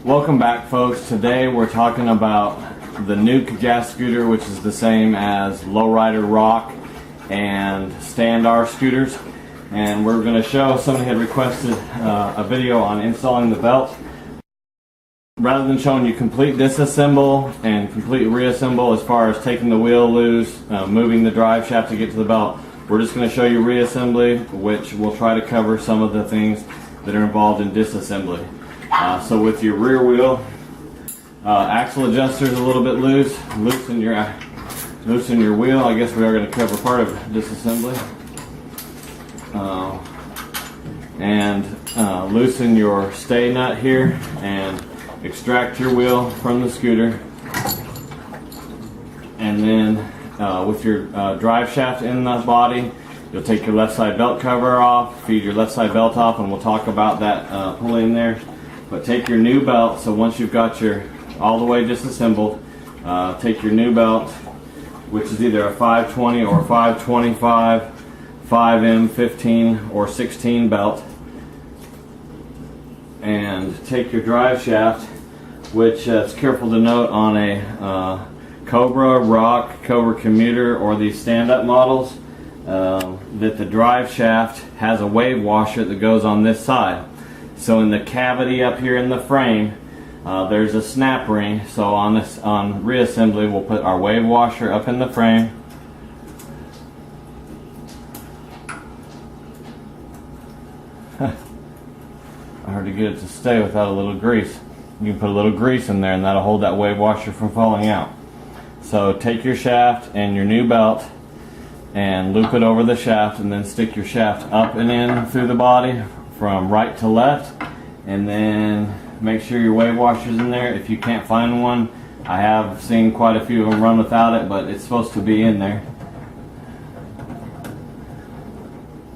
Welcome back, folks. Today we're talking about the Nuke gas scooter, which is the same as Lowrider Rock and Standard scooters. And we're going to show, somebody had requested a video on installing the belt. Rather than showing you complete disassemble and complete reassemble as far as taking the wheel loose, moving the drive shaft to get to the belt, we're just going to show you reassembly, which will try to cover some of the things that are involved in disassembly. So with your rear wheel, axle adjuster is a little bit loose. Loosen your wheel. I guess we are going to cover part of disassembly. And loosen your stay nut here and extract your wheel from the scooter. And then with your drive shaft in the body, you'll take your left side belt cover off, feed your left side belt off, and we'll talk about that pulley in there. But take your new belt, so once you've got your all the way disassembled, take your new belt, which is either a 520 or 525, 5M, 15 or 16 belt, and take your drive shaft, which it's careful to note on a Cobra, Rock, Cobra Commuter, or these stand-up models, that the drive shaft has a wave washer that goes on this side. So in the cavity up here in the frame, there's a snap ring. So on reassembly, we'll put our wave washer up in the frame. Hard to get it to stay without a little grease. You can put a little grease in there and that'll hold that wave washer from falling out. So take your shaft and your new belt and loop it over the shaft, and then stick your shaft up and in through the body from right to left, and then make sure your wave washer's in there. If you can't find one, I have seen quite a few of them run without it, but it's supposed to be in there.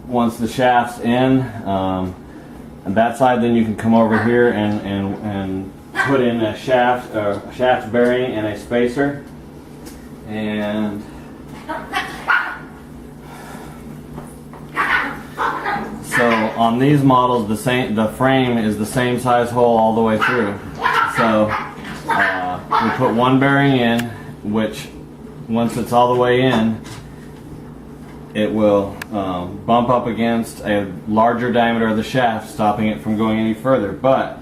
Once the shaft's in, on that side, then you can come over here and put in a shaft bearing and a spacer. And so on these models, the frame is the same size hole all the way through. So we put one bearing in, which once it's all the way in, it will bump up against a larger diameter of the shaft, stopping it from going any further. But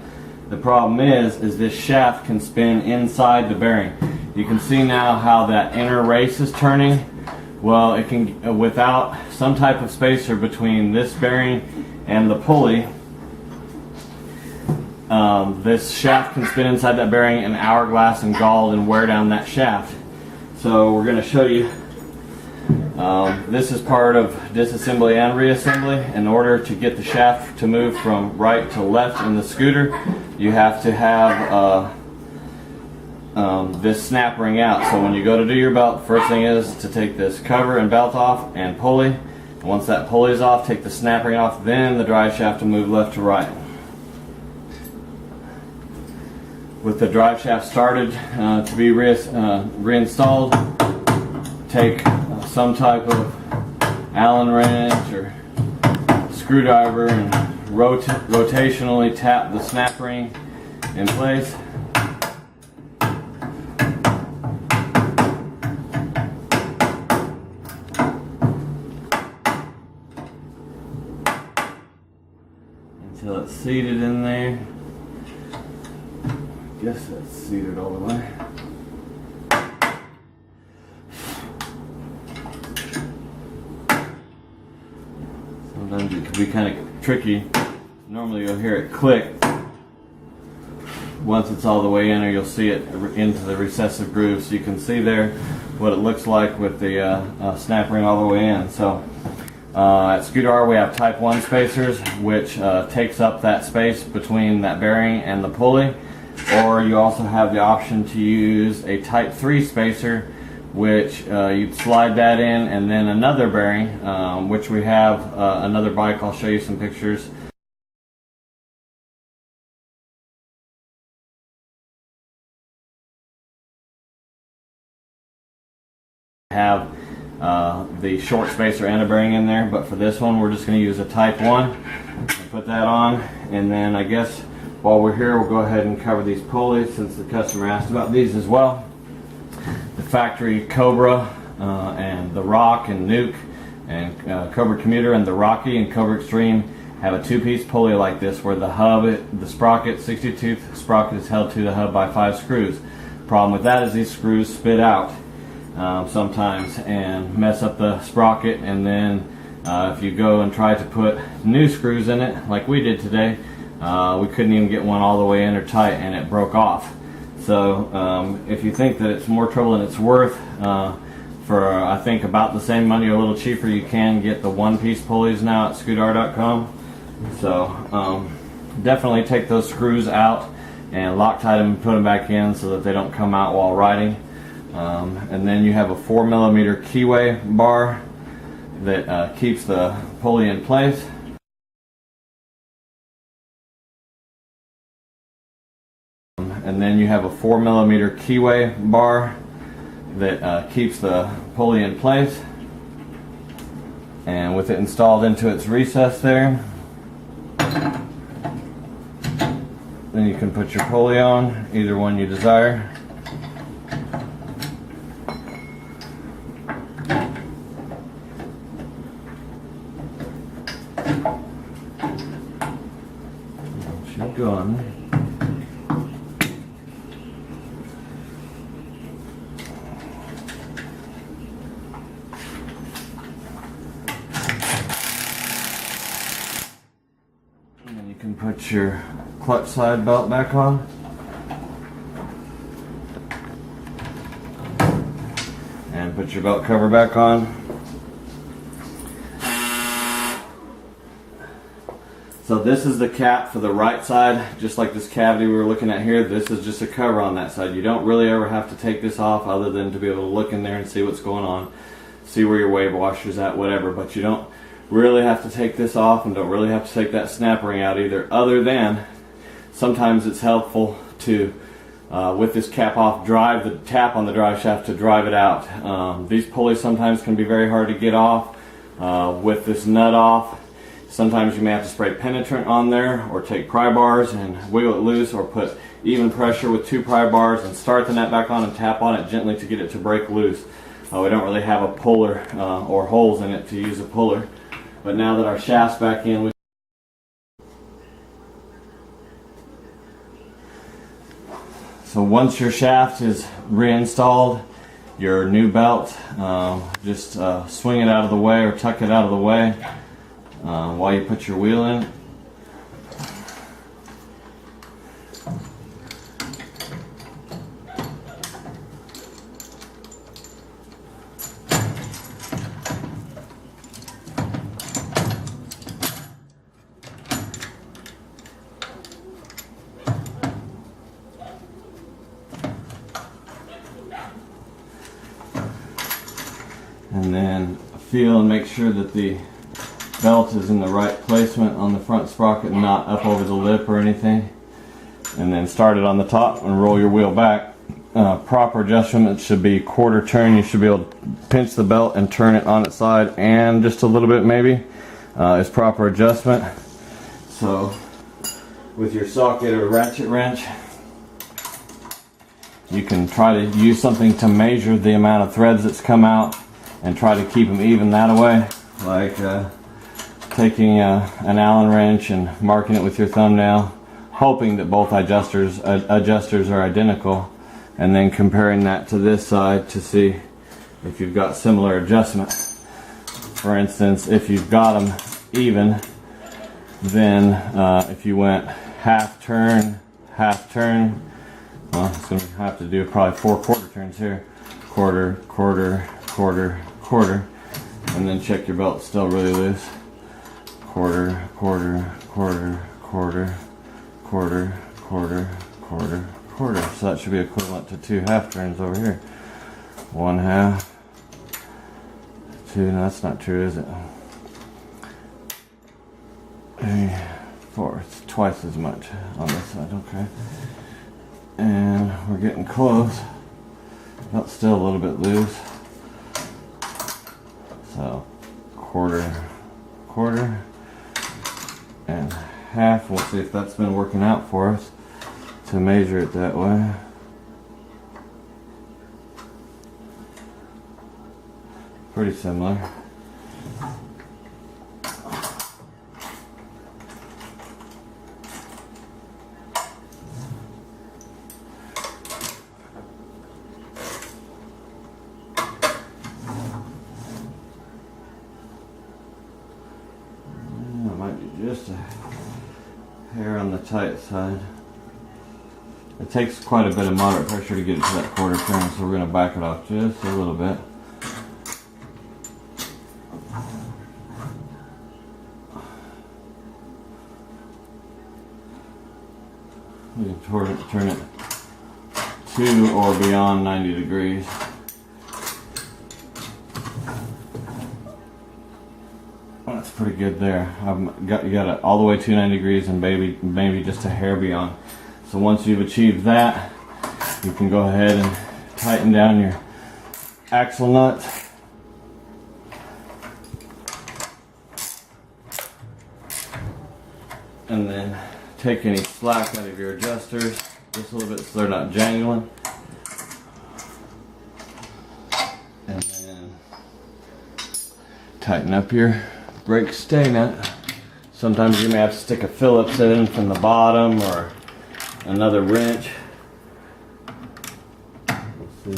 the problem is this shaft can spin inside the bearing. You can see now how that inner race is turning. Well, it can, without some type of spacer between this bearing and the pulley, this shaft can spin inside that bearing and hourglass and gall and wear down that shaft. So we're going to show you, this is part of disassembly and reassembly. In order to get the shaft to move from right to left in the scooter, you have to have this snap ring out. So when you go to do your belt, first thing is to take this cover and belt off and pulley. And once that pulley is off, take the snap ring off, then the drive shaft will move left to right. With the drive shaft started to be reinstalled, take some type of Allen wrench or screwdriver and rotationally tap the snap ring in place. Until it's seated in there. Guess that's seated all the way. Sometimes it can be kind of tricky. Normally you'll hear it click once it's all the way in, or you'll see it into the recessive groove. So you can see there what it looks like with the snap ring all the way in. So at Scootr we have type 1 spacers, which takes up that space between that bearing and the pulley, or you also have the option to use a type 3 spacer, which you'd slide that in, and then another bearing, which we have another bike. I'll show you some pictures. Have the short spacer and a bearing in there, but for this one we're just going to use a type 1 and put that on, and then I guess while we're here, we'll go ahead and cover these pulleys since the customer asked about these as well. The factory Cobra and the Rock and Nuke and Cobra Commuter and the Rocky and Cobra Extreme have a two-piece pulley like this where the hub, the sprocket, 60-tooth sprocket is held to the hub by 5 screws. Problem with that is these screws spit out sometimes and mess up the sprocket, and then if you go and try to put new screws in it like we did today, we couldn't even get one all the way in or tight and it broke off. So if you think that it's more trouble than it's worth, for I think about the same money or a little cheaper, you can get the one-piece pulleys now at Scootr.com. So definitely take those screws out and Loctite them and put them back in so that they don't come out while riding. And then you have a 4mm keyway bar that keeps the pulley in place. And then you have a 4mm keyway bar that keeps the pulley in place. And with it installed into its recess there, then you can put your pulley on, either one you desire. She's gone. And then you can put your clutch side belt back on. And put your belt cover back on. So this is the cap for the right side, just like this cavity we were looking at here. This is just a cover on that side. You don't really ever have to take this off other than to be able to look in there and see what's going on, see where your wave washer's at, whatever. But you don't really have to take this off and don't really have to take that snap ring out either, other than sometimes it's helpful to, with this cap off, drive the tap on the drive shaft to drive it out. These pulleys sometimes can be very hard to get off with this nut off. Sometimes you may have to spray penetrant on there or take pry bars and wiggle it loose, or put even pressure with 2 pry bars and start the nut back on and tap on it gently to get it to break loose. We don't really have a puller or holes in it to use a puller. But now that our shaft's back in, so once your shaft is reinstalled, your new belt, just swing it out of the way or tuck it out of the way while you put your wheel in. And then feel and make sure that the belt is in the right placement on the front sprocket, not up over the lip or anything. And then start it on the top and roll your wheel back. Proper adjustment should be quarter turn. You should be able to pinch the belt and turn it on its side, and just a little bit maybe is proper adjustment. So with your socket or ratchet wrench, you can try to use something to measure the amount of threads that's come out and try to keep them even that way, like taking an Allen wrench and marking it with your thumbnail, hoping that both adjusters are identical, and then comparing that to this side to see if you've got similar adjustment. For instance, if you've got them even, then if you went half turn, well, it's going to have to do probably 4 quarter turns here. Quarter, quarter, quarter, quarter, and then check your belt still really loose. Quarter, quarter, quarter, quarter, quarter, quarter, quarter, quarter. So that should be equivalent to 2 half turns over here. 1 half, 2. No, that's not true, is it? 3, 4. It's twice as much on this side. Okay. And we're getting close. Belt's still a little bit loose. So quarter, quarter, and half. We'll see if that's been working out for us to measure it that way. Pretty similar. It might be just a hair on the tight side. It takes quite a bit of moderate pressure to get it to that quarter turn, so we're going to back it off just a little bit. We can turn it to or beyond 90 degrees. That's pretty good there. You got it all the way to 90 degrees and maybe just a hair beyond. So once you've achieved that, you can go ahead and tighten down your axle nut. And then take any slack out of your adjusters just a little bit so they're not jangling. And then tighten up your brake stay nut. Sometimes you may have to stick a Phillips in from the bottom or another wrench. Let's see.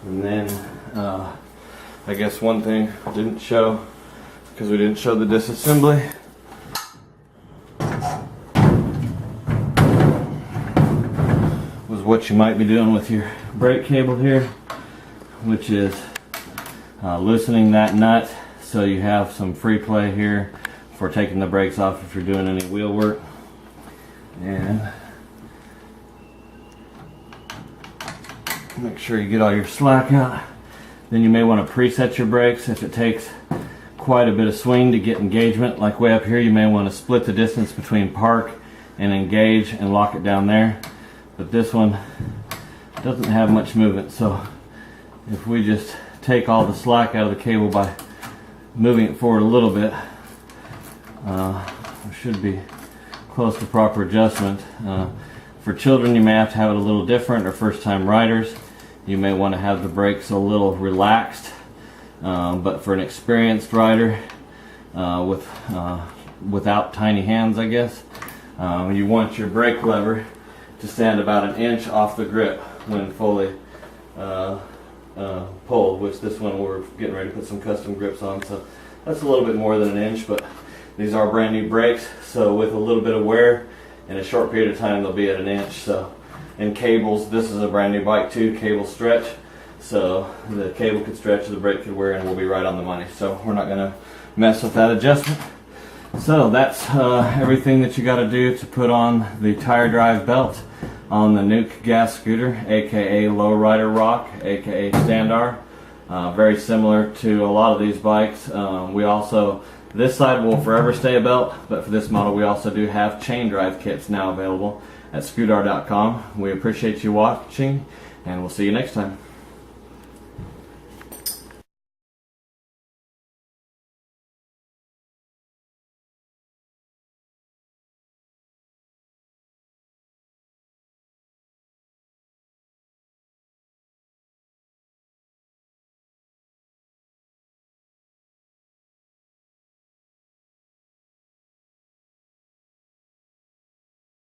And then I guess one thing I didn't show, because we didn't show the disassembly, was what you might be doing with your brake cable here, which is loosening that nut so you have some free play here for taking the brakes off if you're doing any wheel work. And make sure you get all your slack out. Then you may want to preset your brakes. If it takes quite a bit of swing to get engagement, like way up here, you may want to split the distance between park and engage and lock it down there. But this one doesn't have much movement, so if we just take all the slack out of the cable by moving it forward a little bit, it should be close to proper adjustment. For children, you may have to have it a little different, or first-time riders, you may want to have the brakes a little relaxed. But for an experienced rider without tiny hands, I guess, you want your brake lever to stand about an inch off the grip when fully pulled, which this one we're getting ready to put some custom grips on, so that's a little bit more than an inch, but these are brand new brakes, so with a little bit of wear in a short period of time they'll be at an inch. So, and cables, this is a brand new bike too, cable stretch, so the cable could stretch, the brake could wear, and we'll be right on the money, so we're not going to mess with that adjustment. So that's everything that you got to do to put on the tire drive belt on the Nuke gas scooter, aka Lowrider Rock, aka Standar. Very similar to a lot of these bikes. We also, this side will forever stay a belt, but for this model we also do have chain drive kits now available at Scootr.com. We appreciate you watching, and we'll see you next time.